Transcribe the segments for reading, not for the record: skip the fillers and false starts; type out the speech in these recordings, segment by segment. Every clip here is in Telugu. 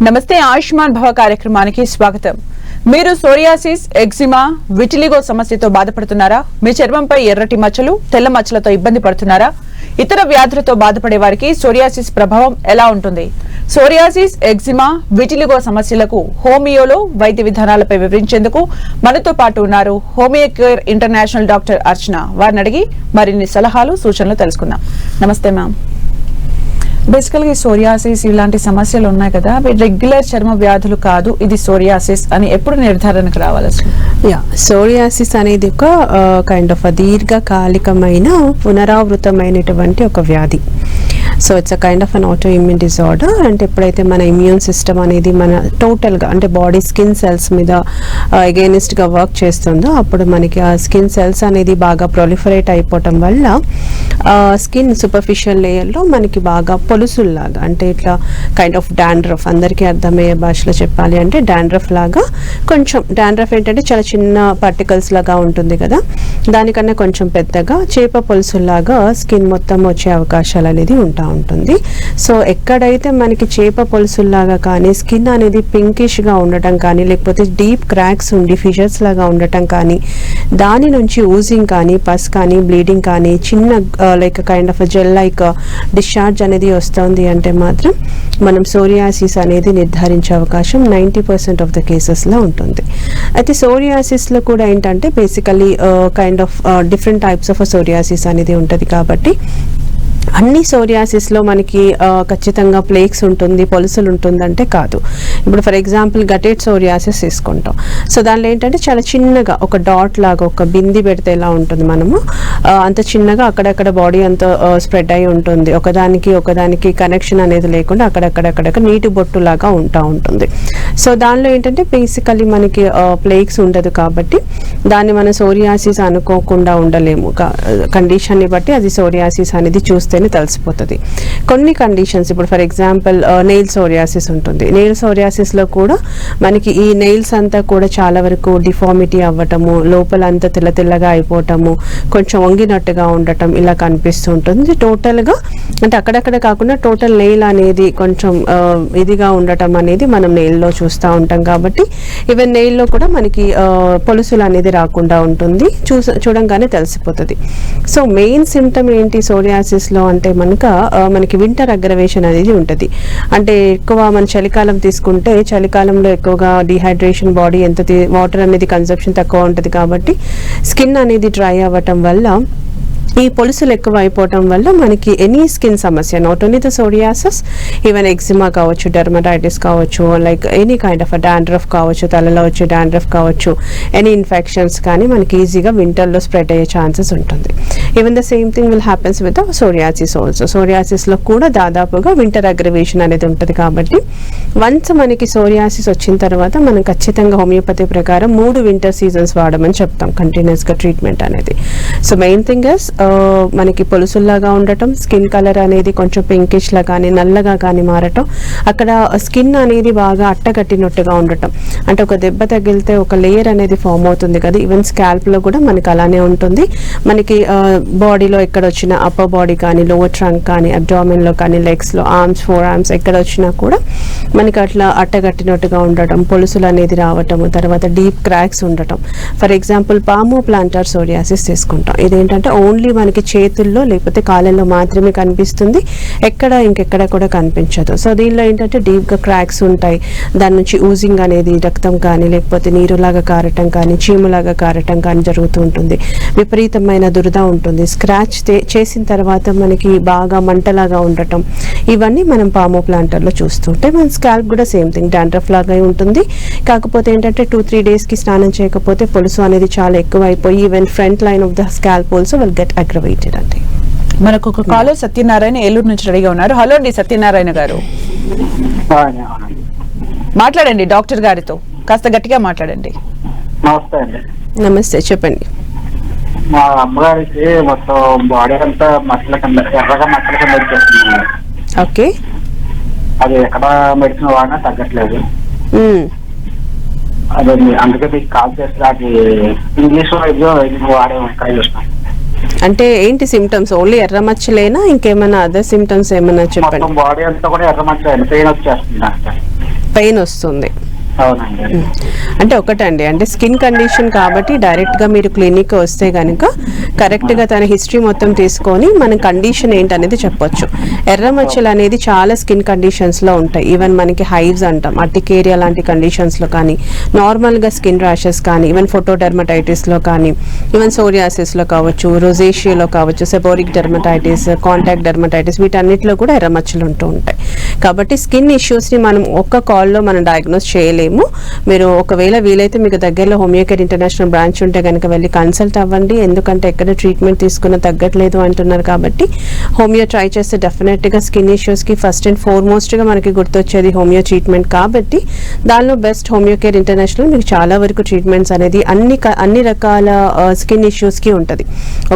నమస్తే ఆయుష్మాన్ భవ కార్యక్రమానికి స్వాగతం. మీరు సోరియాసిస్, ఎగ్జిమా, విటిలిగో సమస్యతో బాధపడుతున్నారా? మీ చర్మంపై ఎర్రటి మచ్చలు, తెల్ల మచ్చలతో ఇబ్బంది పడుతున్నారా? ఇతర వ్యాధులతో బాధపడే వారికి సోరియాసిస్ ప్రభావం ఎలా ఉంటుంది? సోరియాసిస్, ఎగ్జిమా, విటిలిగో సమస్యలకు హోమియోలో వైద్య విధానాలపై వివరించేందుకు మనతో పాటు ఉన్నారు హోమియో కేర్ ఇంటర్నేషనల్ డాక్టర్ అర్చన. వారిని అడిగి మరిన్ని సలహాలు, సూచనలు తెలుసుకుందాం. నమస్తే మ్యామ్. బేసికల్గా సోరియాసిస్ ఇలాంటి సమస్యలు ఉన్నాయి కదా, అవి రెగ్యులర్ చర్మ వ్యాధులు కాదు, ఇది సోరియాసిస్ అని ఎప్పుడు నిర్ధారణకు రావాలి అసలు? సోరియాసిస్ అనేది ఒక కైండ్ ఆఫ్ దీర్ఘకాలికమైన పునరావృతమైనటువంటి ఒక వ్యాధి. So it's a kind of an auto immune disorder. అంటే ఎప్పుడైతే మన ఇమ్యూన్ సిస్టమ్ అనేది మన టోటల్గా అంటే బాడీ స్కిన్ సెల్స్ మీద అగైనిస్ట్గా వర్క్ చేస్తుందో అప్పుడు మనకి ఆ స్కిన్ సెల్స్ అనేది బాగా ప్రొలిఫరేట్ అయిపోవటం వల్ల స్కిన్ సూపర్ఫిషియల్ లేయర్లో మనకి బాగా పొలుసుల్లాగా, అంటే ఇట్లా కైండ్ ఆఫ్ డాండ్రఫ్, అందరికీ అర్థమయ్యే భాషలో చెప్పాలి అంటే డాండ్రఫ్ లాగా, కొంచెం డాండ్రఫ్ ఏంటంటే చాలా చిన్న పార్టికల్స్ లాగా ఉంటుంది కదా, దానికన్నా కొంచెం పెద్దగా చేప పొలుసుల్లాగా స్కిన్ మొత్తం వచ్చే అవకాశాలు అనేది ఉంటుంది. సో ఎక్కడైతే మనకి చేప పొలుసుల్లాగా కానీ స్కిన్ అనేది పింకిష్గా ఉండటం కానీ, లేకపోతే డీప్ క్రాక్స్ ఉండి ఫిషర్స్ లాగా ఉండటం కానీ, దాని నుంచి ఊజింగ్ కానీ, పస్ కానీ, బ్లీడింగ్ కానీ, చిన్న like kind of gel like discharge అనేది వస్తుంది అంటే మాత్రం మనం సోరియాసిస్ అనేది నిర్ధారించే అవకాశం 90% ఆఫ్ ద కేసెస్లో ఉంటుంది. అయితే సోరియాసిస్లో కూడా ఏంటంటే basically kind of different types of psoriasis అనేది ఉంటుంది. కాబట్టి అన్ని సోరియాసిస్లో మనకి ఖచ్చితంగా ప్లేక్స్ ఉంటుంది, పొలుసులు ఉంటుందంటే కాదు. ఇప్పుడు ఫర్ ఎగ్జాంపుల్ గటేట్ సోరియాసిస్ తీసుకుంటాం. సో దానిలో ఏంటంటే చాలా చిన్నగా ఒక డాట్ లాగా, ఒక బింది పెడితే ఎలా ఉంటుంది మనము అంత చిన్నగా అక్కడక్కడ బాడీ అంతా స్ప్రెడ్ అయి ఉంటుంది, ఒకదానికి కనెక్షన్ అనేది లేకుండా అక్కడక్కడ నీటి బొట్టు లాగా ఉంటుంది. సో దానిలో ఏంటంటే బేసికలీ మనకి ప్లేక్స్ ఉండదు కాబట్టి దాన్ని మనం సోరియాసిస్ అనుకోకుండా ఉండలేము. కండిషన్ని బట్టి అది సోరియాసిస్ అనేది చూస్తేనే తెలిసిపోతుంది. కొన్ని కండిషన్స్, ఇప్పుడు ఫర్ ఎగ్జాంపుల్ నెయిల్ సోరియాసిస్ ఉంటుంది. నెయిల్ సోరియాసిస్లో కూడా మనకి ఈ నెయిల్స్ అంతా కూడా చాలా వరకు డిఫార్మిటీ అవ్వటము, లోపల అంతా తెల్లగా అయిపోవటము, కొంచెం వంగినట్టుగా ఉండటం ఇలా కనిపిస్తూ ఉంటుంది. టోటల్గా అంటే అక్కడక్కడ కాకుండా టోటల్ నెయిల్ అనేది కొంచెం ఇదిగా ఉండటం అనేది మనం నెయిల్లో చూస్తూ ఉంటాం. కాబట్టి ఈవెన్ నెయిల్లో కూడా మనకి పొలుసులు అనేది రాకుండా ఉంటుంది, చూడంగానే తెలిసిపోతుంది. సో మెయిన్ సిమ్టమ్ ఏంటి సోరియాసిస్లో అంటే మనకి వింటర్ అగ్రవేషన్ అనేది ఉంటుంది. అంటే ఎక్కువ మన చలికాలం తీసుకుంటే చలికాలంలో ఎక్కువగా డిహైడ్రేషన్, బాడీ ఎంత వాటర్ అనేది కన్సంప్షన్ తక్కువ ఉంటుంది కాబట్టి స్కిన్ అనేది డ్రై అవ్వటం వల్ల, ఈ పొలుసులు ఎక్కువ అయిపోవటం వల్ల మనకి ఎనీ స్కిన్ సమస్య, not only the psoriasis, even eczema కావచ్చు, డెర్మటైటిస్ కావచ్చు, like any kind of dandruff కావచ్చు, తలలో వచ్చే డాండ్రఫ్ కావచ్చు, ఎనీ ఇన్ఫెక్షన్స్ కానీ మనకి ఈజీగా వింటర్లో స్ప్రెడ్ అయ్యే ఛాన్సెస్ ఉంటుంది. Even the same thing will happens with psoriasis also. సోరియాసిస్లో కూడా దాదాపుగా వింటర్ అగ్రవేషన్ అనేది ఉంటుంది. కాబట్టి వన్స్ మనకి సోరియాసిస్ వచ్చిన తర్వాత మనం ఖచ్చితంగా హోమియోపతి ప్రకారం 3 వింటర్ సీజన్స్ వాడమని చెప్తాం కంటిన్యూస్గా ట్రీట్మెంట్ అనేది. సో మెయిన్ థింగ్ ఇస్ మనకి పొలుసుల్లాగా ఉండటం, స్కిన్ కలర్ అనేది కొంచెం పింకిష్ లా కానీ నల్లగా కానీ మారటం, అక్కడ స్కిన్ అనేది బాగా అట్టగట్టినట్టుగా ఉండటం, అంటే ఒక దెబ్బ తగిలితే ఒక లేయర్ అనేది ఫామ్ అవుతుంది కదా, ఈవెన్ స్కాల్ప్లో కూడా మనకి అలానే ఉంటుంది. మనకి బాడీలో ఎక్కడ వచ్చినా అప్పర్ బాడీ కానీ, లోవర్ ట్రంక్ కానీ, అబ్డామిన్లో కానీ, లెగ్స్లో, ఆర్మ్స్, 4 ఆర్మ్స్ ఎక్కడ వచ్చినా కూడా మనకి అట్లా అట్టగట్టినట్టుగా ఉండటం, పొలుసులు అనేది రావటము, తర్వాత డీప్ క్రాక్స్ ఉండటం. ఫర్ ఎగ్జాంపుల్ పామో ప్లాంటార్ సోరియాసిస్ తీసుకుంటాం. ఇదేంటంటే ఓన్లీ మనకి చేతుల్లో లేకపోతే కాళ్ళల్లో మాత్రమే కనిపిస్తుంది, ఇంకెక్కడ కూడా కనిపించదు. సో దీనిలో ఏంటంటే డీప్గా క్రాక్స్ ఉంటాయి, దాని నుంచి ఊజింగ్ అనేది రక్తం కానీ లేకపోతే నీరులాగా కారటం కానీ చీములాగా కారటం కానీ జరుగుతూ ఉంటుంది. విపరీతమైన దురద ఉంటుంది, స్క్రాచ్ చేసిన తర్వాత మనకి బాగా మంటలాగా ఉండటం, ఇవన్నీ మనం పామో ప్లాంటర్లో చూస్తుంటే. మన స్కాల్ప్ కూడా సేమ్ థింగ్, డాండ్రఫ్ లాగా ఉంటుంది. కాకపోతే ఏంటంటే 2-3 డేస్కి స్నానం చేయకపోతే పొలుసు అనేది చాలా ఎక్కువ అయిపోయి even front line of the scalp also will get aggravated. అంటే మనకు ఒక కాలర్ సత్యనారాయణ ఏలూరు నుంచి రెడీగా ఉన్నారు. హలో అండి సత్యనారాయణ గారు, మాట్లాడండి డాక్టర్ గారితో, కాస్త గట్టిగా మాట్లాడండి. నమస్తే అండి. నమస్తే, చెప్పండి. మా అమ్మగారికి మొత్తం బాడీ అంతా మచ్చల కింద, ఎర్రగా మచ్చల కింద వచ్చేస్తుంది. ఓకే, అది ఎక్కడ మెడిసిన్ వాడినా తగ్గట్లేదు. అదే అందుకే మీకు కాల్ చేస్తే అది ఇంగ్లీష్ వైద్యం వాడే ట్రై చేస్తాం. అంటే ఏంటి సిమ్టమ్స్? ఓన్లీ ఎర్ర మచ్చలేనా, ఇంకేమైనా అదర్ సిమ్టమ్స్ ఏమైనా చెప్పండి. బాడీ అంతా కూడా ఎర్ర మచ్చ, పెయిన్ వచ్చేస్తుంది డాక్టర్. పెయిన్ వస్తుంది. అవునండి. అంటే ఒకటండి, అంటే స్కిన్ కండిషన్ కాబట్టి డైరెక్ట్గా మీరు క్లినిక్ వస్తే కనుక కరెక్ట్గా తన హిస్టరీ మొత్తం తీసుకొని మన కండిషన్ ఏంటనేది చెప్పొచ్చు. ఎర్రమచ్చలు అనేది చాలా స్కిన్ కండిషన్స్లో ఉంటాయి. ఈవెన్ మనకి హైవ్స్ అంటాం, అర్టికేరియా లాంటి కండిషన్స్లో కానీ, నార్మల్గా స్కిన్ ర్యాషెస్ కానీ, ఈవెన్ ఫోటోడెర్మటైటిస్లో కానీ, ఈవెన్ సోరియాసిస్లో కావచ్చు, రోజేషియాలో కావచ్చు, సెబోరిక్ డెర్మటైటిస్, కాంటాక్ట్ డెర్మటైటిస్, వీటన్నిటిలో కూడా ఎర్రమచ్చలు ఉంటూ ఉంటాయి. కాబట్టి స్కిన్ ఇష్యూస్ని మనం ఒక్క కాల్లో మనం డయాగ్నోస్ చేయలేము. మీరు ఒకవేళ వీలైతే మీకు దగ్గరలో హోమియోకేర్ ఇంటర్నేషనల్ బ్రాంచ్ ఉంటే కనుక వెళ్ళి కన్సల్ట్ అవ్వండి. ఎందుకంటే ఎక్కడ ట్రీట్మెంట్ తీసుకున్న తగ్గట్లేదు అంటున్నారు కాబట్టి హోమియో ట్రై చేస్తే డెఫినెట్గా స్కిన్ ఇష్యూస్కి ఫస్ట్ అండ్ ఫార్మోస్ట్గా మనకి గుర్తొచ్చేది హోమియో ట్రీట్మెంట్ కాబట్టి దానిలో బెస్ట్ హోమియోకేర్ ఇంటర్నేషనల్ మీకు చాలా వరకు ట్రీట్మెంట్స్ అనేది అన్ని రకాల స్కిన్ ఇష్యూస్కి ఉంటుంది.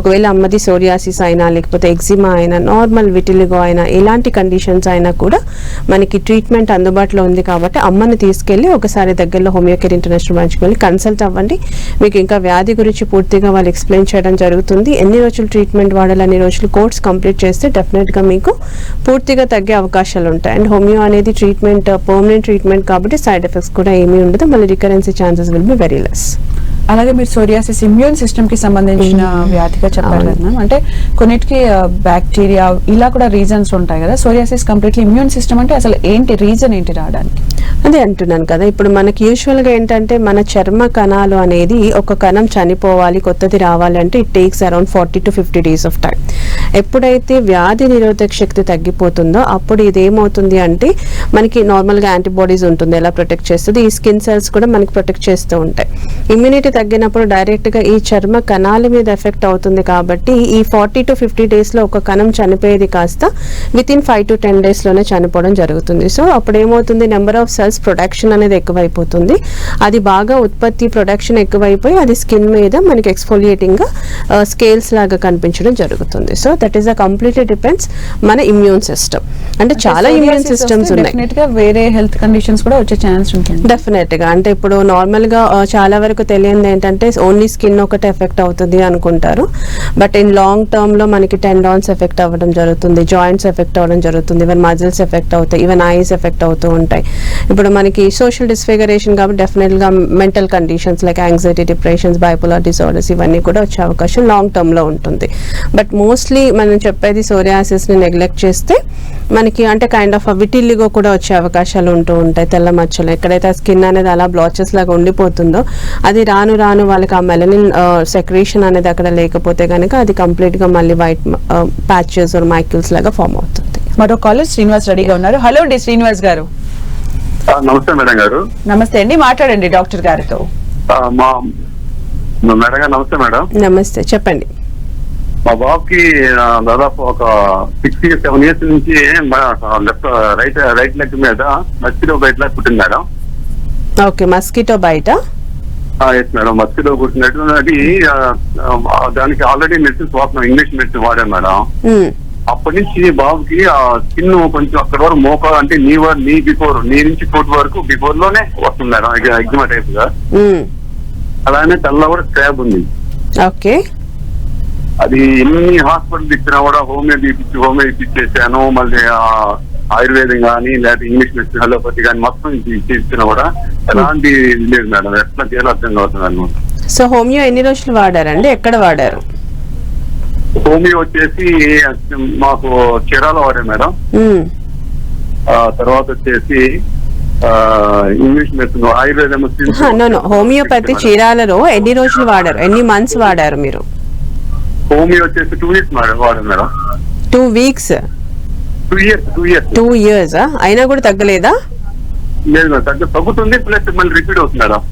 ఒకవేళ అమ్మది సోరియాసిస్ అయినా, లేకపోతే ఎగ్జిమా అయినా, నార్మల్ విటిలిగో అయినా, ఎలాంటి కండిషన్స్ అయినా కూడా మనకి ట్రీట్మెంట్ అందుబాటులో ఉంది కాబట్టి అమ్మని తీసుకెళ్ళి ఒకసారి దగ్గరలో హోమియోకేర్ ఇంటర్నేషనల్ బ్రాంచ్కి వెళ్ళి కన్సల్ట్ అవ్వండి. మీకు ఇంకా వ్యాధి గురించి పూర్తిగా వాళ్ళు ఎక్స్ప్లెయిన్ చేయడం జరుగుతుంది. ఎన్ని రోజులు ట్రీట్మెంట్ వాడాలి, అన్ని రోజులు కోర్స్ కంప్లీట్ చేస్తే డెఫినెట్గా మీకు పూర్తిగా తగ్గే అవకాశాలు ఉంటాయి. అండ్ హోమియో అనేది ట్రీట్మెంట్ పర్మనెంట్ ట్రీట్మెంట్ కాబట్టి సైడ్ ఎఫెక్ట్స్ కూడా ఏమీ ఉండదు. మళ్ళీ recurrence chances will be very less. అలాగే మీరు సోరియాసిస్ ఇమ్యూన్ సిస్టమ్ కి సంబంధించిన వ్యాధిగా చెప్పారు కదా మ్యామ్. అంటే కొన్నిటికి బ్యాక్టీరియా ఇలా కూడా రీజన్స్ ఉంటాయి కదా. సోరియాసిస్ కంప్లీట్లీ ఇమ్యూన్ సిస్టమ్ అంటే అసలు ఏంటి రీజన్ ఏంటి రావడానికి? అదే అంటున్నాను కదా, ఇప్పుడు మనకి యూజువల్గా ఏంటంటే మన చర్మ కణాలు అనేది ఒక కణం చనిపోవాలి, కొత్తది రావాలి అంటే it takes around 40 to 50 days of time. ఎప్పుడైతే వ్యాధి నిరోధక శక్తి తగ్గిపోతుందో అప్పుడు ఇదేమవుతుంది అంటే మనకి నార్మల్గా యాంటీబాడీస్ ఉంటుంది, ఎలా ప్రొటెక్ట్ చేస్తుంది, ఈ స్కిన్ సెల్స్ కూడా మనకి ప్రొటెక్ట్ చేస్తూ ఉంటాయి. ఇమ్యూనిటీ తగ్గినప్పుడు డైరెక్ట్గా ఈ చర్మ కణాల మీద ఎఫెక్ట్ అవుతుంది కాబట్టి ఈ 40 to 50 daysలో ఒక కణం చనిపోయేది కాస్త వితిన్ 5 to 10 daysలోనే చనిపోవడం జరుగుతుంది. సో అప్పుడు ఏమవుతుంది, నెంబర్ ఆఫ్ సెల్స్ ప్రొడక్షన్ అనేది ఎక్కువైపోతుంది. అది బాగా ఉత్పత్తి ప్రొడక్షన్ ఎక్కువైపోయి అది స్కిన్ మీద మనకి ఎక్స్ఫోలియేటింగ్గా స్కేల్స్ లాగా కనిపించడం జరుగుతుంది. So that is a completely depends మన ఇమ్యూన్ సిస్టమ్. అంటే చాలా ఇమ్యూన్ సిస్టమ్స్ ఉన్నాయి, వేరే హెల్త్ కండిషన్స్ కూడా వచ్చే ఛాన్స్ ఉంటుంది డెఫినెట్గా. అంటే ఇప్పుడు నార్మల్గా చాలా వరకు తెలియదు ఏంటంటే ఓన్లీ స్కిన్ ఒకటి ఎఫెక్ట్ అవుతుంది అనుకుంటారు. బట్ ఇన్ లాంగ్ టర్మ్లో మనకి టెండాన్స్ ఎఫెక్ట్ అవ్వడం జరుగుతుంది, జాయింట్స్ ఎఫెక్ట్ అవ్వడం జరుగుతుంది, ఈవెన్ మజిల్స్ ఎఫెక్ట్ అవుతాయి, ఈవెన్ ఐస్ ఎఫెక్ట్ అవుతూ ఉంటాయి. ఇప్పుడు మనకి సోషల్ డిస్ఫిగరేషన్ కాబట్టి డెఫినెట్గా mental conditions like anxiety, depressions, bipolar disorders ఇవన్నీ కూడా వచ్చే అవకాశం లాంగ్ టర్మ్లో ఉంటుంది. బట్ మోస్ట్లీ మనం చెప్పేది సోరియాసిస్ని నెగ్లెక్ట్ చేస్తే మనకి అంటే కైండ్ ఆఫ్ విటిలిగో కూడా వచ్చే అవకాశాలు ఉంటూ ఉంటాయి. తెల్ల మచ్చలు ఎక్కడైతే స్కిన్ అనేది అలా బ్లాచెస్ లాగా ఉండిపోతుందో అది రాను రాను వాళ్ళకి ఆ మెలనిన్ సెక్రేషన్ అనేది అక్కడ లేకపోతే కనుక అది కంప్లీట్గా మళ్ళీ వైట్ ప్యాచెస్ ఆర్ మైక్యూల్స్ లాగా ఫామ్ అవుతుంది. మరో కాలర్ శ్రీనివాస్ రెడీగా ఉన్నారు. హలో అండి శ్రీనివాస్ గారు. నమస్తే మేడం గారు. నమస్తే అండి, మాట్లాడండి డాక్టర్ గారితో. మేడం గారు నమస్తే మేడం. నమస్తే, చెప్పండి. మా బాబుకి దాదాపు ఒక 6-7 years నుంచి లెఫ్ట్ రైట్ లెగ్ మీద మస్కిటో బైట్ లాగా పుట్టింది మేడం. ఓకే, మస్కిటో బైట. ఎస్ మేడం, మస్కిటో పుట్టినట్టు అది దానికి ఆల్రెడీ మెడిసిన్స్ వాడుతున్నాం, ఇంగ్లీష్ మెడిసిన్ వాడాను మేడం. అప్పటి నుంచి బాబుకి ఆ స్కిన్ కొంచెం అక్కడ వరకు మోక అంటే నీ బిఫోర్ నీ నుంచి ఫుట్ వరకు బిఫోర్ లోనే వస్తుంది మేడం, ఎగ్జిమా టైప్ గా. అలానే తల్ల కూడా స్క్రాబ్ ఉంది. ఓకే, అది ఎన్ని హాస్పిటల్ ఇచ్చినా కూడా హోమియో ఇప్పించేసాను, మళ్ళీ ఆయుర్వేదం కానీ లేకపోతే ఇంగ్లీష్ మెడిసిన్ అలోపతి కానీ మొత్తం ఇచ్చినా కూడా ఎలాంటి లేదు మేడం. ఎట్లా చేయాలో అర్థం అవుతుంది అనమాట. సో హోమియో ఎన్ని రోజులు వాడారండి, ఎక్కడ వాడారు? హోమియో వచ్చేసి మాకు చీరాలో వాడారు మేడం. తర్వాత వచ్చేసి ఇంగ్లీష్ మెడిసిన్ ఆయుర్వేదం. హోమియోపతి చీరాలలో ఎన్ని రోజులు వాడారు, ఎన్ని మంత్స్ వాడారు మీరు? హోమియో వచ్చేసి 2 weeks వాడారు మేడం. 2 weeks? 2 years అయినా కూడా తగ్గలేదా? లేదు మేడం, తగ్గుతుంది ప్లస్ మళ్ళీ రిపీట్ అవుతుంది మేడం.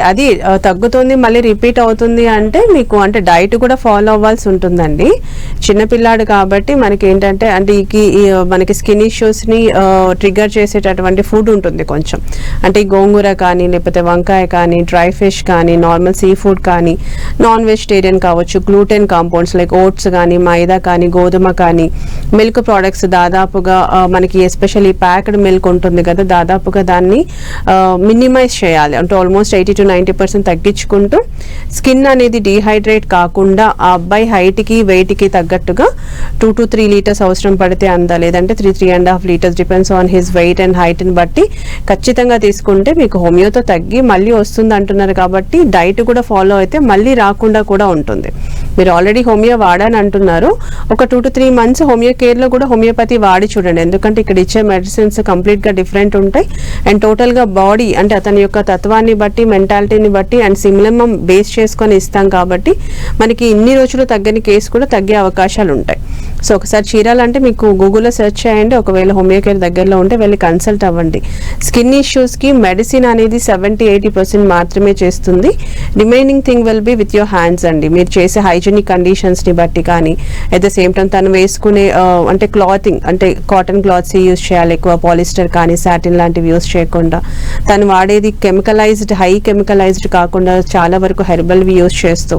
అది తగ్గుతుంది మళ్ళీ రిపీట్ అవుతుంది అంటే మీకు అంటే డైట్ కూడా ఫాలో అవ్వాల్సి ఉంటుందండి. చిన్నపిల్లాడు కాబట్టి మనకి ఏంటంటే అంటే మనకి స్కిన్ ఇష్యూస్ని ట్రిగర్ చేసేటటువంటి ఫుడ్ ఉంటుంది కొంచెం. అంటే గోంగూర కానీ, లేకపోతే వంకాయ కానీ, డ్రై ఫిష్ కానీ, నార్మల్ సీ ఫుడ్ కానీ, నాన్ వెజిటేరియన్ కావచ్చు, గ్లూటెన్ కాంపౌండ్స్ లైక్ ఓట్స్ కానీ, మైదా కానీ, గోధుమ కానీ, మిల్క్ ప్రోడక్ట్స్ దాదాపుగా మనకి ఎస్పెషల్లీ ప్యాక్డ్ మిల్క్ ఉంటుంది కదా, దాదాపుగా దాన్ని మినిమైజ్ చేయాలి. అంటే ఆల్మోస్ట్ 80 80 to 90% తగ్గించుకుంటూ స్కిన్ అనేది డీహైడ్రేట్ కాకుండా ఆ అబ్బాయి హైట్కి వెయిట్కి తగ్గట్టుగా 2 to 3 లీటర్స్ అవసరం పడితే అందా, లేదంటే 3.5 litres depends on his weight and హైట్ని బట్టి ఖచ్చితంగా తీసుకుంటే మీకు హోమియోతో తగ్గి మళ్ళీ వస్తుంది అంటున్నారు కాబట్టి డైట్ కూడా ఫాలో అయితే మళ్ళీ రాకుండా కూడా ఉంటుంది. మీరు ఆల్రెడీ హోమియో వాడని అంటున్నారు, ఒక 2 to 3 మంత్స్ హోమియో కేర్లో కూడా హోమియోపతి వాడి చూడండి. ఎందుకంటే ఇక్కడ ఇచ్చే మెడిసిన్స్ కంప్లీట్గా డిఫరెంట్ ఉంటాయి అండ్ టోటల్గా బాడీ అంటే అతని యొక్క తత్వాన్ని బట్టి మెంటాలిటీని బట్టి అండ్ సిమిలమం బేస్ చేసుకొని ఇస్తాం కాబట్టి మనకి ఇన్ని రోజులు తగ్గని కేసు కూడా తగ్గే అవకాశాలు ఉంటాయి. సో ఒకసారి చీరాలంటే మీకు గూగుల్లో సెర్చ్ చేయండి, ఒకవేళ హోమియో కేర్ దగ్గరలో ఉంటే వెళ్ళి కన్సల్ట్ అవ్వండి. స్కిన్ ఇష్యూస్కి మెడిసిన్ అనేది 70-80% మాత్రమే చేస్తుంది. Remaining thing will be with your hands అండి. మీరు చేసే హైజీనిక్ కండిషన్స్ని బట్టి కానీ అట్ ద సేమ్ టైం తను వేసుకునే అంటే క్లాతింగ్ అంటే కాటన్ క్లాత్స్ యూజ్ చేయాలి, ఎక్కువ పాలిస్టర్ కానీ సాటిన్ లాంటివి యూజ్ చేయకుండా, తను వాడేది కెమికలైజ్డ్ హై కెమికలైజ్డ్ కాకుండా చాలా వరకు హెర్బల్వి యూజ్ చేస్తూ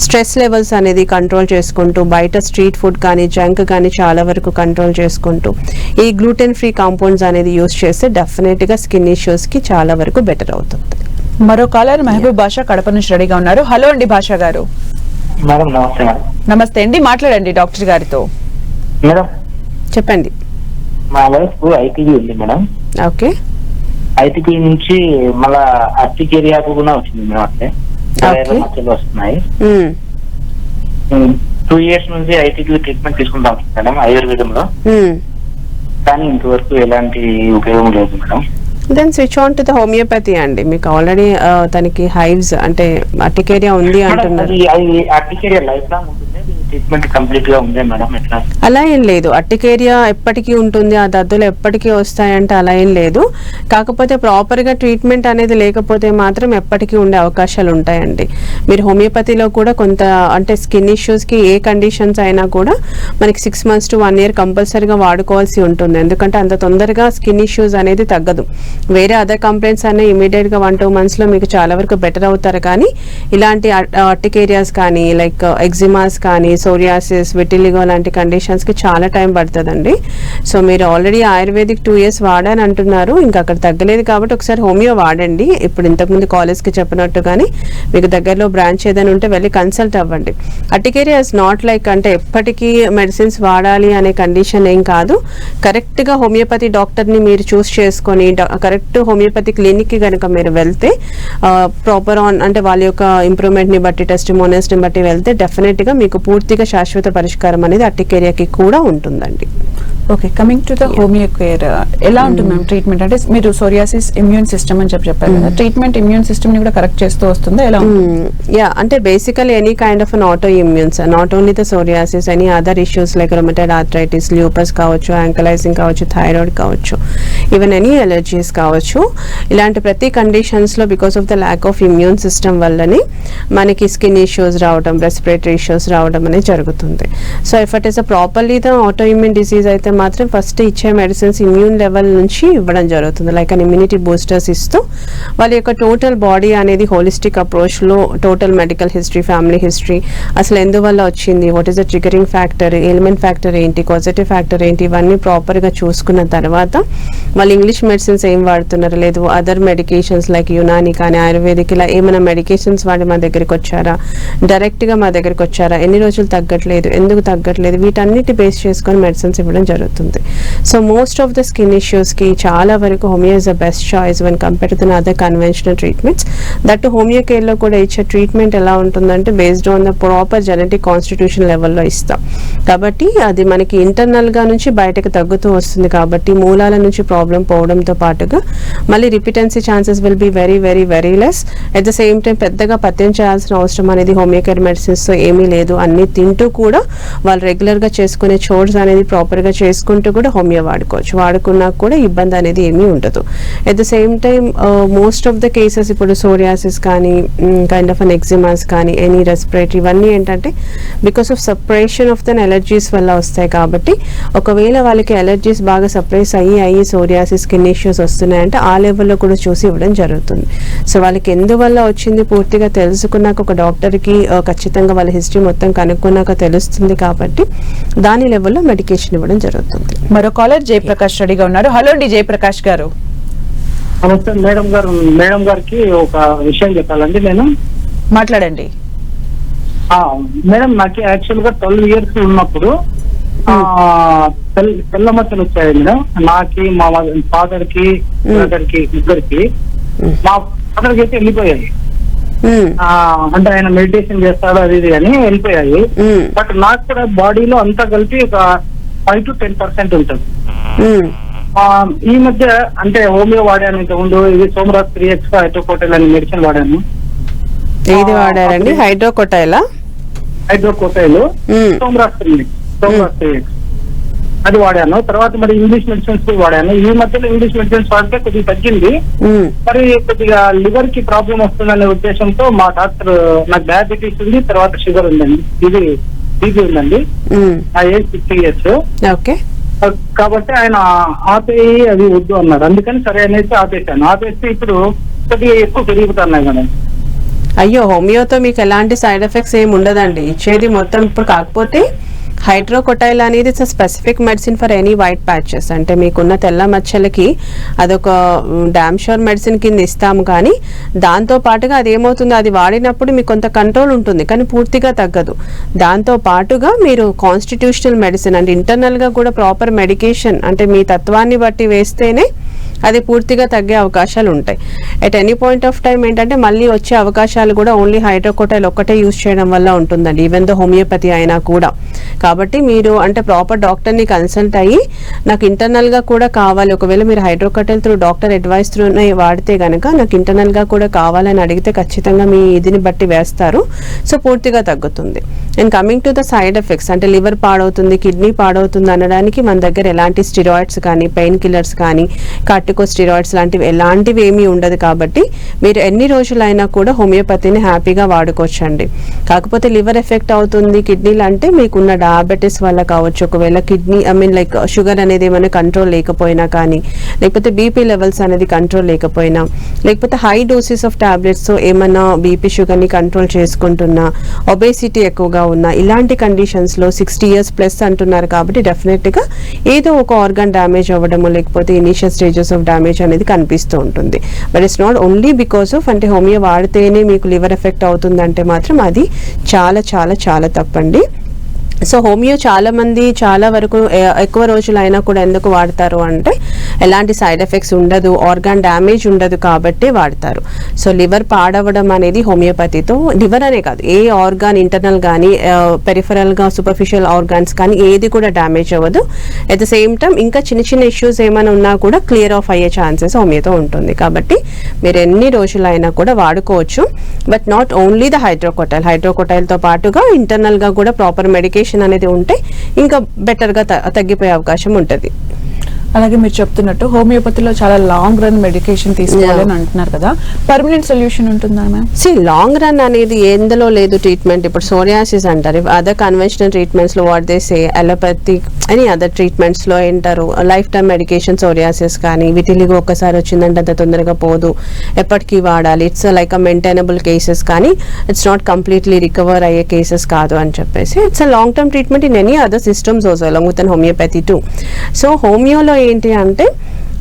స్ట్రెస్ లెవెల్స్ అనేది కంట్రోల్ చేసుకుంటూ బయట స్ట్రీట్ ఫుడ్ కానీ జంక్ కానీ చాలా వరకు కంట్రోల్ చేసుకుంటూ ఈ గ్లూటెన్ ఫ్రీ కాంపౌండ్స్ అనేది యూజ్ చేస్తే డెఫినెట్గా స్కిన్ ఇష్యూస్కి చాలా వరకు బెటర్ అవుతుంది. మరో కాలర్ మహబూబ్ బాషా కడప నుంచి రెడీగా ఉన్నారు. హలో అండి బాషా గారు. మేడం నమస్తే మేడం. నమస్తే అండి, మాట్లాడండి డాక్టర్ గారితో. మేడం చెప్పండి. మా వైఫ్ ఐటీజీ ఉంది మేడం. ఓకే. ఐటీజీ నుంచి మళ్ళా అర్టికేరియాకు కూడా వచ్చింది మేడం. అంటే మధ్యలో వస్తున్నాయి. 2 years నుంచి ఐటీజీ ట్రీట్మెంట్ తీసుకుంటాం మేడం ఆయుర్వేదంలో, కానీ ఇంతవరకు ఎలాంటి ఉపయోగం లేదు madam. Then switch on to the homeopathy అండి. మీకు ఆల్రెడీ తనకి హైవ్స్ అంటే అర్టికేరియా ఉంది అంటున్నారు. అర్టికేరియా లైఫ్ లాంగ్ ఉంటుంది, ట్రీట్మెంట్ కంప్లీట్ గా ఉంది మేడం. ఎట్లా? అలా ఏం లేదు, అర్టికేరియా ఎప్పటికీ ఉంటుంది, ఆ దద్దులు ఎప్పటికీ వస్తాయంటే అలా ఏం లేదు. కాకపోతే ప్రాపర్గా ట్రీట్మెంట్ అనేది లేకపోతే మాత్రం ఎప్పటికీ ఉండే అవకాశాలు ఉంటాయండి. మీరు హోమియోపతిలో కూడా కొంత అంటే స్కిన్ ఇష్యూస్కి ఏ కండిషన్స్ అయినా కూడా మనకి 6 months to 1 year కంపల్సరీగా వాడుకోవాల్సి ఉంటుంది. ఎందుకంటే అంత తొందరగా స్కిన్ ఇష్యూస్ అనేది తగ్గదు. వేరే అదర్ కంప్లైంట్స్ అనే ఇమీడియట్గా 1-2 monthsలో మీకు చాలా వరకు బెటర్ అవుతారు. కానీ ఇలాంటి అర్టికేరియాస్ కానీ లైక్ ఎగ్జిమాస్ కానీ సోరియాసిస్ విటిలిగో లాంటి కండిషన్స్కి చాలా టైం పడుతుందండి. సో మీరు ఆల్రెడీ ఆయుర్వేదిక్ 2 years వాడని అంటున్నారు, ఇంకా అక్కడ తగ్గలేదు కాబట్టి ఒకసారి హోమియో వాడండి. ఇప్పుడు ఇంతకుముందు కాలేజ్కి చెప్పినట్టు కానీ మీకు దగ్గరలో బ్రాంచ్ ఏదైనా ఉంటే వెళ్ళి కన్సల్ట్ అవ్వండి. అర్టికేరియా ఇస్ నాట్ లైక్ అంటే ఎప్పటికీ మెడిసిన్స్ వాడాలి అనే కండిషన్ ఏం కాదు. కరెక్ట్గా హోమియోపతి డాక్టర్ని మీరు చూస్ చేసుకొని కరెక్ట్ హోమియోపతి క్లినిక్కి కనుక మీరు వెళ్తే ప్రాపర్ ఆన్ అంటే వాళ్ళ యొక్క ఇంప్రూవ్మెంట్ని బట్టి టెస్టిమోనియల్స్ని బట్టి వెళ్తే డెఫినెట్గా మీకు పూర్తిగా శాశ్వత పరిష్కారం అనేది అర్టికేరియాకి కూడా ఉంటుందండి. Okay, coming to the homeo care, ఎలా ఉంటుంది మ్యామ్ ట్రీట్మెంట్? అంటే మీరు సోరియాసిస్ ఇమ్యూన్ సిస్టమ్ అని చెప్పారు కదా, ట్రీట్మెంట్ ఇమ్యూన్ సిస్టమ్ ని కూడా కరెక్ట్ చేస్తూ వస్తుందా, ఎలా? యా, అంటే basically any kind of an auto immunes, not only the psoriasis, any other issues like rheumatoid arthritis, lupus కావచ్చు, యాంకలైజింగ్ కావచ్చు, థైరాయిడ్ కావచ్చు, ఈవెన్ ఎనీ ఎలర్జీస్ కావచ్చు, ఇలాంటి ప్రతి కండిషన్స్లో because of the lack of immune system వల్లనే మనకి స్కిన్ ఇష్యూస్ రావడం, రెస్పిరేటరీ ఇష్యూస్ రావడం అనేది జరుగుతుంది. So if it is a properly the auto immune disease అయితే మాత్రం ఫస్ట్ ఇచ్చే మెడిసిన్స్ ఇమ్యూన్ లెవెల్ నుంచి ఇవ్వడం జరుగుతుంది. లైక్ అన్ ఇమ్యూనిటీ బూస్టర్స్ ఇస్తూ వాళ్ళ యొక్క టోటల్ బాడీ అనేది హోలిస్టిక్ అప్రోచ్లో total medical history, family history, అసలు ఎందువల్ల వచ్చింది, what is the triggering factor, element factor ఏంటి, కాజిటివ్ ఫ్యాక్టర్ ఏంటి, ఇవన్నీ ప్రాపర్గా చూసుకున్న తర్వాత వాళ్ళు ఇంగ్లీష్ మెడిసిన్స్ ఏం వాడుతున్నారు, లేదు అదర్ మెడికేషన్స్ లైక్ యునాని కానీ ఆయుర్వేదిక్ ఇలా ఏమైనా మెడికేషన్స్ వాడి మా దగ్గరికి వచ్చారా, డైరెక్ట్గా మా దగ్గరికి వచ్చారా, ఎన్ని రోజులు తగ్గట్లేదు, ఎందుకు తగ్గట్లేదు, వీటన్నిటి బేస్ చేసుకొని మెడిసిన్స్ ఇవ్వడం జరుగుతుంది. So most of the skin ఇష్యూస్కి చాలా వరకు homeo is the best choice when compare to the other conventional treatments. That homeo కేర్లో కూడా ఇచ్చే ట్రీట్మెంట్ ఎలా ఉంటుందంటే based on the proper genetic constitution లెవెల్లో ఇస్తాం కాబట్టి అది మనకి ఇంటర్నల్గా నుంచి బయటకు తగ్గుతూ వస్తుంది. కాబట్టి మూలాల నుంచి ప్రాబ్లం పోవడంతో పాటుగా మళ్ళీ repetency chances will be very very very less. At the same time పెద్దగా పత్యం చేయాల్సిన అవసరం అనేది హోమియో కేర్ మెడిసిన్స్తో ఏమీ లేదు. అన్ని తింటూ కూడా వాళ్ళు రెగ్యులర్గా చేసుకునే చోర్స్ అనేది ప్రాపర్గా చేసుకుంటూ కూడా హోమియో వాడుకోవచ్చు. వాడుకున్నా కూడా ఇబ్బంది అనేది ఏమీ ఉండదు. At the same time most of the cases ఇప్పుడు సోరియాసిస్ కానీ కైండ్ ఆఫ్ అన్ ఎగ్జిమాస్ కానీ ఎనీ రెస్పిరేటరీ ఇవన్నీ ఏంటంటే because of suppression of then allergies వల్ల వస్తాయి. కాబట్టి ఒకవేళ వాళ్ళకి ఎలర్జీస్ బాగా సప్రెస్ అయ్యి సోరియాసిస్ స్కిన్ ఇష్యూస్ వస్తున్నాయంటే ఆ లెవెల్లో కూడా చూసి ఇవ్వడం జరుగుతుంది. సో వాళ్ళకి ఎందువల్ల వచ్చింది పూర్తిగా తెలుసుకున్నాక ఒక డాక్టర్కి ఖచ్చితంగా వాళ్ళ హిస్టరీ మొత్తం కనుక్కున్నాక తెలుస్తుంది. కాబట్టి దాని లెవెల్లో మెడికేషన్ ఇవ్వడం జరుగుతుంది. మరో కాలర్ జయప్రకాష్ రెడీగా ఉన్నారు. హలో అండి జయప్రకాష్ గారు. నమస్తే మేడం గారికి ఒక విషయం చెప్పాలండి నేను. మాట్లాడండి. మేడం నాకు యాక్చువల్ గా 12 years ఉన్నప్పుడు తెల్ల మచ్చలు వచ్చాయి మేడం. నాకి, మా ఫాదర్ కి, బ్రదర్ కి, ఇద్దరికి. మా ఫాదర్ కి అయితే వెళ్ళిపోయాయి, అంటే ఆయన మెడిటేషన్ చేస్తాడు అది ఇది అని వెళ్ళిపోయాయి. బట్ నాకు కూడా బాడీలో అంతా కలిపి ఒక 5 to 10% ఉంటుంది. ఈ మధ్య అంటే హోమియో వాడాను, ఇంతకుముందు ఇది సోమరాజ్ 3X హైడ్రోకోటైల్ అని మెడిసిన్ వాడాను. ఏది వాడారండి? హైడ్రోకోటైల్ సోమరాజ్ 3X అది వాడాను. తర్వాత మరి ఇంగ్లీష్ మెడిసిన్స్ వాడాను. ఈ మధ్యలో ఇంగ్లీష్ మెడిసిన్స్ వాడితే కొద్దిగా తగ్గింది. మరి కొద్దిగా లివర్ కి ప్రాబ్లం వస్తుందనే ఉద్దేశంతో మా డాక్టర్, నాకు డయాబెటీస్ ఉంది, తర్వాత షుగర్ ఉందండి, ఇది బీపీ ఉందండి, నా ఏజ్ 50 years. ఓకే. కాబట్టి ఆయన ఆపేయి అది వద్దు అన్నారు. అందుకని సరే అనేసి ఆపేసాను. ఆపేస్తే ఇప్పుడు కొద్దిగా ఎక్కువ పెరుగుతున్నాయి మేడం. అయ్యో, హోమియోతో మీకు ఎలాంటి సైడ్ ఎఫెక్ట్స్ ఏమి ఉండదండి, ఇచ్చేది మొత్తం ఇప్పుడు. కాకపోతే హైడ్రోకోటైల్ అనేది it's specific medicine for any white patches. అంటే మీకున్న తెల్ల మచ్చలకి అదొక డామ్ షూర్ మెడిసిన్ కింద ఇస్తాము, కానీ దాంతో పాటుగా అది ఏమవుతుంది, అది వాడినప్పుడు మీకు కొంత కంట్రోల్ ఉంటుంది కానీ పూర్తిగా తగ్గదు. దాంతో పాటుగా మీరు కాన్స్టిట్యూషనల్ మెడిసిన్ అంటే ఇంటర్నల్గా కూడా ప్రాపర్ మెడికేషన్ అంటే మీ తత్వాన్ని బట్టి వేస్తేనే అది పూర్తిగా తగ్గే అవకాశాలు ఉంటాయి. At any point of time ఏంటంటే మళ్ళీ వచ్చే అవకాశాలు కూడా ఓన్లీ హైడ్రోకోటైల్ ఒక్కటే యూజ్ చేయడం వల్ల ఉంటుందండి, ఈవెన్ దో హోమియోపతి అయినా కూడా. కాబట్టి మీరు అంటే ప్రాపర్ డాక్టర్ని కన్సల్ట్ అయ్యి నాకు ఇంటర్నల్గా కూడా కావాలి, ఒకవేళ మీరు హైడ్రోకోటైల్ త్రూ డాక్టర్ అడ్వైస్ త్రూనే వాడితే కనుక నాకు ఇంటర్నల్గా కూడా కావాలని అడిగితే ఖచ్చితంగా మీ ఇదిని బట్టి వేస్తారు. సో పూర్తిగా తగ్గుతుంది. And coming to the side effects అంటే లివర్ పాడవుతుంది, కిడ్నీ పాడవుతుంది అనడానికి మన దగ్గర ఎలాంటి స్టిరాయిడ్స్ కానీ, పెయిన్ కిల్లర్స్ కానీ, కార్టికోస్టెరాయిడ్స్ లాంటివి ఎలాంటివి ఏమీ ఉండదు. కాబట్టి మీరు ఎన్ని రోజులైనా కూడా హోమియోపతిని హ్యాపీగా వాడుకోవచ్చండి. కాకపోతే లివర్ ఎఫెక్ట్ అవుతుంది, కిడ్నీలు అంటే మీకున్న డయాబెటీస్ వల్ల కావచ్చు, ఒకవేళ కిడ్నీ లైక్ షుగర్ అనేది ఏమైనా కంట్రోల్ లేకపోయినా కానీ, లేకపోతే బీపీ లెవెల్స్ అనేది కంట్రోల్ లేకపోయినా, లేకపోతే హై డోసెస్ ఆఫ్ టాబ్లెట్స్ ఏమైనా బీపీ షుగర్ని కంట్రోల్ చేసుకుంటున్నా, ఒబేసిటీ ఎక్కువగా ఉన్నా, ఇలాంటి కండిషన్స్లో 60 years ప్లస్ అంటున్నారు కాబట్టి డెఫినెట్గా ఏదో ఒక ఆర్గాన్ డ్యామేజ్ అవ్వడము లేకపోతే ఇనీషియల్ స్టేజెస్ ఆఫ్ డ్యామేజ్ అనేది కనిపిస్తూ ఉంటుంది. But it's not only because of అంటే హోమియో వాడితేనే మీకు లివర్ ఎఫెక్ట్ అవుతుందంటే మాత్రం అది చాలా చాలా చాలా తప్పండి. సో హోమియో చాలా మంది చాలా వరకు ఎక్కువ రోజులు అయినా కూడా ఎందుకు వాడతారు అంటే ఎలాంటి సైడ్ ఎఫెక్ట్స్ ఉండదు, ఆర్గాన్ డ్యామేజ్ ఉండదు కాబట్టి వాడతారు. సో లివర్ పాడవడం అనేది హోమియోపతితో లివర్ అనే కాదు ఏ ఆర్గాన్ ఇంటర్నల్ కానీ పెరిఫరల్గా సూపర్ఫిషియల్ ఆర్గాన్స్ కానీ ఏది కూడా డ్యామేజ్ అవ్వదు. అట్ ద సేమ్ టైం ఇంకా చిన్న చిన్న ఇష్యూస్ ఏమైనా ఉన్నా కూడా క్లియర్ ఆఫ్ అయ్యే ఛాన్సెస్ హోమియోతో ఉంటుంది. కాబట్టి మీరు ఎన్ని రోజులైనా కూడా వాడుకోవచ్చు. బట్ నాట్ ఓన్లీ ద హైడ్రోకోటైల్తో పాటుగా ఇంటర్నల్గా కూడా ప్రాపర్ మెడికేషన్ అనేది ఉంటే ఇంకా బెటర్గా తగ్గిపోయే అవకాశం ఉంటుంది. అలాగే మీరు చెప్తున్నట్టు హోమియోపతిలో చాలా లాంగ్ రన్ మెడికేషన్ తీసుకోవాలని అంటున్నారు కదా, పర్మనెంట్ సొల్యూషన్ ఉంటుందా మ్యామ్? లాంగ్ రన్ అనేది ఎందులో లేదు ట్రీట్మెంట్. ఇప్పుడు సోరియాసిస్ అంటారు, అదర్ కన్వెన్షనల్ ట్రీట్మెంట్స్ లో వాట్ దే సే అలోపతిక్ అని అదర్ ట్రీట్మెంట్స్ లో ఏంటారు లైఫ్ టైమ్ మెడికేషన్. సోరియాసిస్ కానీ విటిలిగో ఒక్కసారి వచ్చిందంటే అంత తొందరగా పోదు, ఎప్పటికీ వాడాలి. It's like a maintainable cases కానీ ఇట్స్ నాట్ కంప్లీట్లీ రికవర్ అయ్యే కేసెస్ కాదు అని చెప్పేసి it's a long term treatment in any other systems also along with homeopathy too. So హోమియోలో ఏంటి అంటే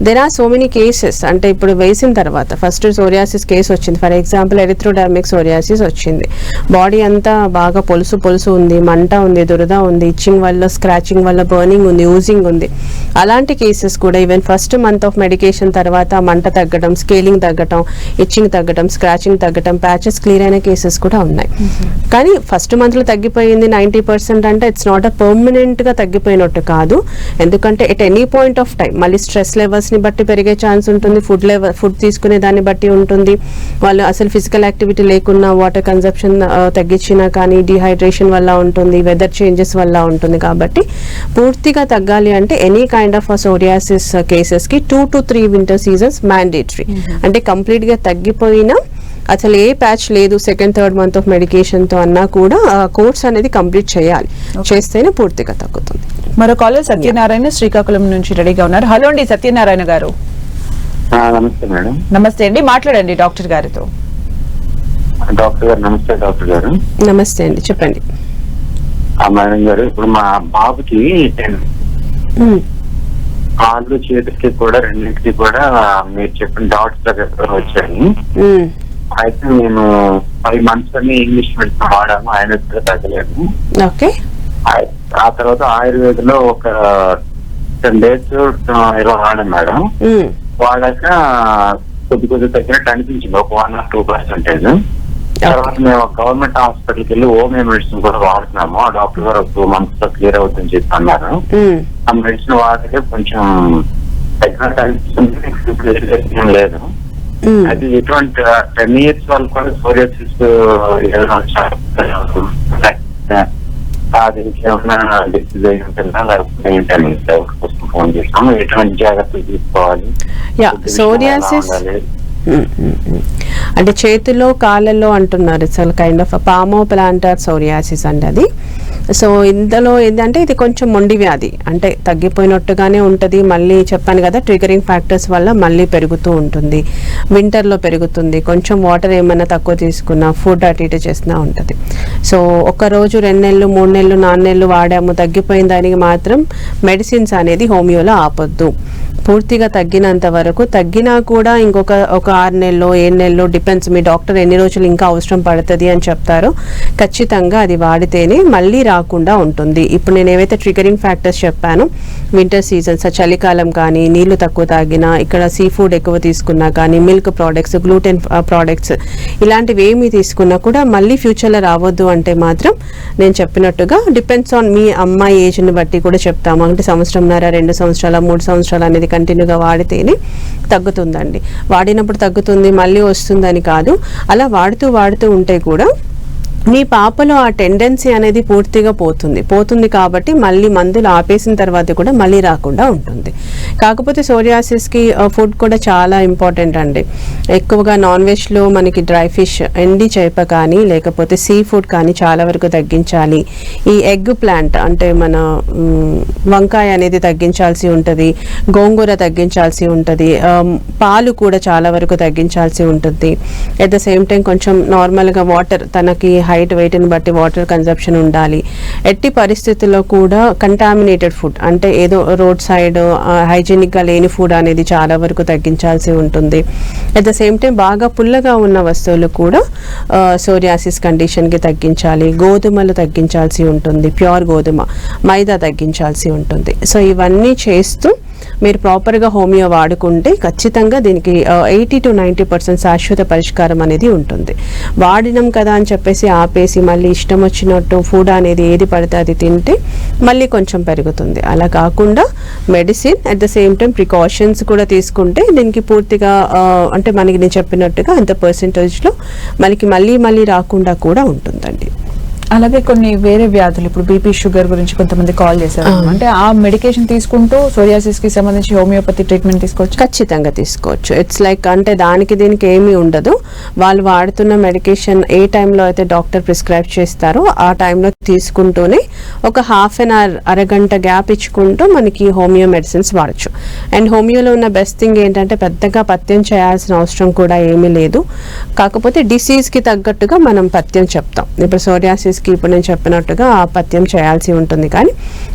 there are so many cases. అంటే ఇప్పుడు వేసిన తర్వాత ఫస్ట్ సోరియాసిస్ కేసు వచ్చింది, ఫర్ ఎగ్జాంపుల్ ఎరిథ్రోడర్మిక్ సోరియాసిస్ వచ్చింది, బాడీ అంతా బాగా పొలుసు ఉంది, మంట ఉంది, దురద ఉంది, ఇచ్చింగ్ వల్ల స్క్రాచింగ్ వల్ల బర్నింగ్ ఉంది, ఊజింగ్ ఉంది. అలాంటి కేసెస్ కూడా even first month of medication తర్వాత మంట తగ్గడం, స్కేలింగ్ తగ్గడం, ఇచ్చింగ్ తగ్గడం, స్క్రాచింగ్ తగ్గడం, ప్యాచెస్ క్లియర్ అయిన కేసెస్ కూడా ఉన్నాయి. కానీ ఫస్ట్ మంత్లో తగ్గిపోయింది 90% అంటే ఇట్స్ నాట్ అ పర్మనెంట్గా తగ్గిపోయినట్టు కాదు. ఎందుకంటే at any point of time మళ్ళీ స్ట్రెస్ లెవెల్స్ ని బట్టి పెరిగే ఛాన్స్ ఉంటుంది, ఫుడ్ తీసుకునే దాన్ని బట్టి ఉంటుంది. వాళ్ళు అసలు ఫిజికల్ యాక్టివిటీ లేకున్నా వాటర్ కన్సంప్షన్ తగ్గించినా కానీ డిహైడ్రేషన్ వల్ల ఉంటుంది, వెదర్ చేంజెస్ వల్ల ఉంటుంది. కాబట్టి పూర్తిగా తగ్గాలి అంటే any kind of psoriasis cases కి 2 to 3 వింటర్ సీజన్స్ మ్యాండేటరీ. అంటే కంప్లీట్ గా తగ్గిపోయినా అసలు ఏ ప్యాచ్ లేదు second third month of medication తో అన్నా కూడా కోర్స్ అనేది కంప్లీట్ చేయాలి, చేస్తేనే పూర్తిగా తగ్గుతుంది. మరో కాలర్ సత్యనారాయణ శ్రీకాకుళం నుంచి రెడీగా ఉన్నారు. హలో అండి సత్యనారాయణ గారు. నమస్తే మేడం. నమస్తే అండి, మాట్లాడండి డాక్టర్ గారితో. డాక్టర్ గారు నమస్తే. డాక్టర్ గారు నమస్తే అండి, చెప్పండి. మేడం గారు ఇప్పుడు మా బాబుకి కాళ్ళు చేతులకి కూడా రెండింటికి కూడా మీరు చెప్పిన డాట్స్ దగ్గర వచ్చాయి. అయితే నేను 5 months అని ఇంగ్లీష్ మెడిసిన్ వాడాను, ఆయన తగ్గలేదు. ఓకే. ఆ తర్వాత ఆయుర్వేదంలో ఒక 10 days ఇలా వాడాను మేడం. వాడాక కొద్ది తగ్గినట్టు అనిపించింది, ఒక 1 or 2%. తర్వాత మేము గవర్నమెంట్ హాస్పిటల్కి వెళ్ళి హోమియో మెడిసిన్ కూడా వాడుతున్నాము. ఆ డాక్టర్ గారు 2 months లో క్లియర్ అవుతుందని చెప్పి అన్నారు. ఆ మెడిసిన్ వాడితే కొంచెం తగ్గినట్టు అనిపిస్తుంది, లేదు. అది ఎటువంటి 10 years వాళ్ళు కూడా సోరియాసిస్ అది ఏమన్నా డిసీజ్ అయి ఉంటుందా లేకపోతే ఏంటని ఫోన్ చేస్తాము. ఎటువంటి జాగ్రత్తలు తీసుకోవాలి? సోరియాసిస్ అంటే చేతిలో కాళ్ళల్లో అంటున్నారు. అసలు కైండ్ ఆఫ్ పామో ప్లాంటర్ సోరియాసిస్ అండి అది. సో ఇందులో ఏంటంటే ఇది కొంచెం మొండి వ్యాధి, అంటే తగ్గిపోయినట్టుగానే ఉంటుంది. మళ్ళీ చెప్పాను కదా, ట్రిగరింగ్ ఫ్యాక్టర్స్ వల్ల మళ్ళీ పెరుగుతూ ఉంటుంది. వింటర్లో పెరుగుతుంది, కొంచెం వాటర్ ఏమైనా తక్కువ తీసుకున్నా, ఫుడ్ అటు ఇటు చేసినా ఉంటుంది. సో 1 రోజు 2 నెలలు 3 నెలలు 4 నెలలు వాడాము, తగ్గిపోయిన దానికి మాత్రం మెడిసిన్స్ అనేది హోమియోలో ఆపొద్దు. పూర్తిగా తగ్గినంత వరకు, తగ్గినా కూడా ఇంకొక 6 నెలలో 7 నెలలో డిపెండ్స్, మీ డాక్టర్ ఎన్ని రోజులు ఇంకా అవసరం పడుతుంది అని చెప్తారో ఖచ్చితంగా అది వాడితేనే మళ్ళీ రాకుండా ఉంటుంది. ఇప్పుడు నేను ఏవైతే ట్రిగరింగ్ ఫ్యాక్టర్స్ చెప్పానో, వింటర్ సీజన్స్, చలికాలం కానీ, నీళ్లు తక్కువ తాగినా, ఇక్కడ సీ ఫుడ్ ఎక్కువ తీసుకున్నా కానీ, మిల్క్ ప్రోడక్ట్స్, గ్లూటెన్ ప్రోడక్ట్స్ ఇలాంటివి ఏమి తీసుకున్నా కూడా మళ్ళీ ఫ్యూచర్లో రావద్దు అంటే మాత్రం నేను చెప్పినట్టుగా డిపెండ్స్ ఆన్ మీ అమ్మాయి ఏజ్ని బట్టి కూడా చెప్తాము. అంటే 1 సంవత్సరంన్నర 2 సంవత్సరాలు 3 సంవత్సరాలు అనేది కంటిన్యూగా వాడితేనే తగ్గుతుందండి. వాడినప్పుడు తగ్గుతుంది మళ్ళీ వస్తుందని కాదు, అలా వాడుతూ ఉంటే కూడా మీ పాపలో ఆ టెండెన్సీ అనేది పూర్తిగా పోతుంది కాబట్టి మళ్ళీ మందులు ఆపేసిన తర్వాత కూడా మళ్ళీ రాకుండా ఉంటుంది. కాకపోతే సోరియాసిస్కి ఫుడ్ కూడా చాలా ఇంపార్టెంట్ అండి. ఎక్కువగా నాన్ వెజ్లో మనకి డ్రై ఫిష్, ఎండి చేప కానీ లేకపోతే సీ ఫుడ్ కానీ చాలా వరకు తగ్గించాలి. ఈ ఎగ్ ప్లాంట్ అంటే మన వంకాయ అనేది తగ్గించాల్సి ఉంటుంది, గోంగూర తగ్గించాల్సి ఉంటుంది, పాలు కూడా చాలా వరకు తగ్గించాల్సి ఉంటుంది. అట్ ద సేమ్ టైం కొంచెం నార్మల్గా వాటర్, తనకి హైట్ వెయిట్ని బట్టి వాటర్ కన్సంప్షన్ ఉండాలి. ఎట్టి పరిస్థితుల్లో కూడా కంటామినేటెడ్ ఫుడ్ అంటే ఏదో రోడ్ సైడ్ హైజీనిక్గా లేని ఫుడ్ అనేది చాలా వరకు తగ్గించాల్సి ఉంటుంది. అట్ ద సేమ్ టైం బాగా పుల్లగా ఉన్న వస్తువులు కూడా సోరియాసిస్ కండిషన్కి తగ్గించాలి. గోధుమలు తగ్గించాల్సి ఉంటుంది, ప్యూర్ గోధుమ, మైదా తగ్గించాల్సి ఉంటుంది. సో ఇవన్నీ చేస్తూ మీరు ప్రాపర్గా హోమియో వాడుకుంటే ఖచ్చితంగా దీనికి 80 to 90% శాశ్వత పరిష్కారం అనేది ఉంటుంది. వాడినాం కదా అని చెప్పేసి ఆపేసి మళ్ళీ ఇష్టం వచ్చినట్టు ఫుడ్ అనేది ఏది పడితే అది తింటే మళ్ళీ కొంచెం పెరుగుతుంది. అలా కాకుండా medicine at the same time precautions కూడా తీసుకుంటే దీనికి పూర్తిగా అంటే మనకి నేను చెప్పినట్టుగా అంత పర్సెంటేజ్లో మనకి మళ్ళీ రాకుండా కూడా ఉంటుందండి. అలాగే కొన్ని వేరే వ్యాధులు, ఇప్పుడు బీపీ, షుగర్ గురించి కొంతమంది కాల్ చేశారు. అంటే ఆ మెడికేషన్ తీసుకుంటూ సోరియాసిస్ కి సంబంధించి హోమియోపతి ట్రీట్మెంట్ తీసుకోవచ్చు? ఖచ్చితంగా తీసుకోవచ్చు. ఇట్స్ లైక్ అంటే దీనికి ఏమీ ఉండదు. వాళ్ళు వాడుతున్న మెడికేషన్ ఏ టైంలో అయితే డాక్టర్ ప్రిస్క్రైబ్ చేస్తారో ఆ టైంలో తీసుకుంటూనే ఒక హాఫ్ అన్ అవర్, అరగంట గ్యాప్ ఇచ్చుకుంటూ మనకి హోమియో మెడిసిన్స్ వాడచ్చు. అండ్ హోమియోలో ఉన్న బెస్ట్ థింగ్ ఏంటంటే పెద్దగా పథ్యం చేయాల్సిన అవసరం కూడా ఏమీ లేదు. కాకపోతే డిసీజ్కి తగ్గట్టుగా మనం పథ్యం చెప్తాం. ఇప్పుడు సోరియాసిస్ ఇప్పుడు నేను చెప్పినట్టుగా ఆ పథ్యం చేయాల్సి ఉంటుంది, కానీ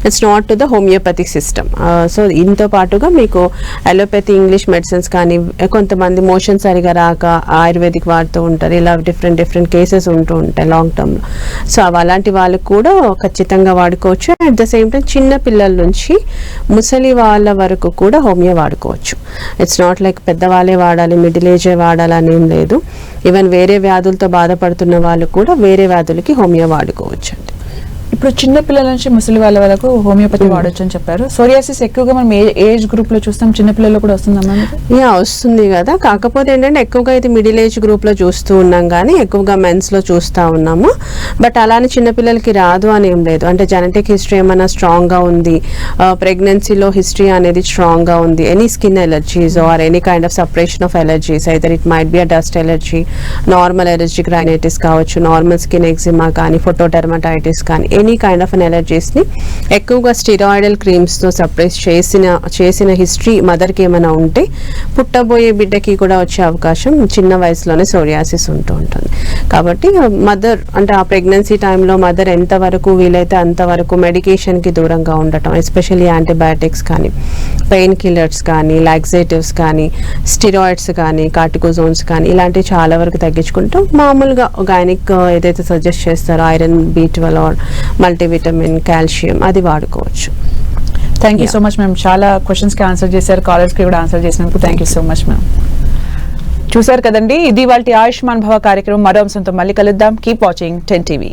it's not to the homoeopathic system. So దీంతో పాటుగా మీకు అలోపతి, ఇంగ్లీష్ మెడిసిన్స్ కానీ, కొంతమంది మోషన్ సరిగా రాక ఆయుర్వేదిక్ వాడుతూ ఉంటారు. ఇలా డిఫరెంట్ కేసెస్ ఉంటూ ఉంటాయి లాంగ్ టర్మ్లో. సో అలాంటి వాళ్ళకు కూడా ఖచ్చితంగా వాడుకోవచ్చు. అట్ ద సేమ్ టైం చిన్న పిల్లల నుంచి ముసలి వాళ్ళ వరకు కూడా హోమియో వాడుకోవచ్చు. ఇట్స్ నాట్ లైక్ పెద్దవాళ్ళే వాడాలి, మిడిల్ ఏజే వాడాలి అని ఏం లేదు. ఈవెన్ వేరే వ్యాధులతో బాధపడుతున్న వాళ్ళు కూడా వేరే వ్యాధులకి హోమియో వాడుకోవచ్చు అండి. ఇప్పుడు చిన్న పిల్లల నుంచి ముసలి వాళ్ళ వరకు హోమియోపతి వాడొచ్చు అని చెప్పారు. సోరియాసిస్ ఎక్కువగా మనం ఏజ్ గ్రూప్ లో చూస్తాం, చిన్న పిల్లల్లో కూడా వస్తుందమ్మా? వస్తుంది కదా. కాకపోతే ఏంటంటే ఎక్కువగా ఇది మిడిల్ ఏజ్ గ్రూప్ లో చూస్తూ ఉన్నాం, కానీ ఎక్కువగా మెన్స్ లో చూస్తూ ఉన్నాము. బట్ అలానే చిన్నపిల్లలకి రాదు అని ఏం లేదు. అంటే జెనెటిక్ హిస్టరీ ఏమైనా స్ట్రాంగ్ గా ఉంది, ప్రెగ్నెన్సీలో హిస్టరీ అనేది స్ట్రాంగ్ గా ఉంది, any skin allergies or any kind of suppression of allergies, either it might be a dust allergy, normal allergic rhinitis కావచ్చు, నార్మల్ స్కిన్ ఎగ్జిమా కానీ, ఫోటోడెర్మటైటిస్ కానీ, ఎనీ కైండ్ ఆఫ్ ఎలర్జీస్ని ఎక్కువగా స్టిరాయిడల్ క్రీమ్స్తో సప్రెస్ చేసిన హిస్టరీ మదర్కి ఏమైనా ఉంటే పుట్టబోయే బిడ్డకి కూడా వచ్చే అవకాశం చిన్న వయసులోనే సోరియాసిస్ ఉంటూ ఉంటుంది. కాబట్టి మదర్ అంటే ఆ ప్రెగ్నెన్సీ టైంలో మదర్ ఎంతవరకు వీలైతే అంతవరకు మెడికేషన్కి దూరంగా ఉండటం, ఎస్పెషల్లీ యాంటీబయాటిక్స్ కానీ పెయిన్ కిల్లర్స్ కానీ లాక్సేటివ్స్ కానీ స్టిరాయిడ్స్ కానీ కార్టికోజోన్స్ కానీ ఇలాంటివి చాలా వరకు తగ్గించుకుంటాం. మామూలుగా గైనిక్ ఏదైతే సజెస్ట్ చేస్తారో iron, B12 are multivitamin, calcium అది వాడుకోవచ్చు. Thank you so much ma'am. చాలా క్వశ్చన్స్కి ఆన్సర్ చేశారు, కాలర్స్కి కూడా ఆన్సర్ చేసినందుకు thank you so much ma'am. చూశారు కదండి, ఇది వాళ్ళ ఆయుష్మాన్ భవ కార్యక్రమం. మరో అంశంతో మళ్ళీ కలుద్దాం. Keep watching 10 TV.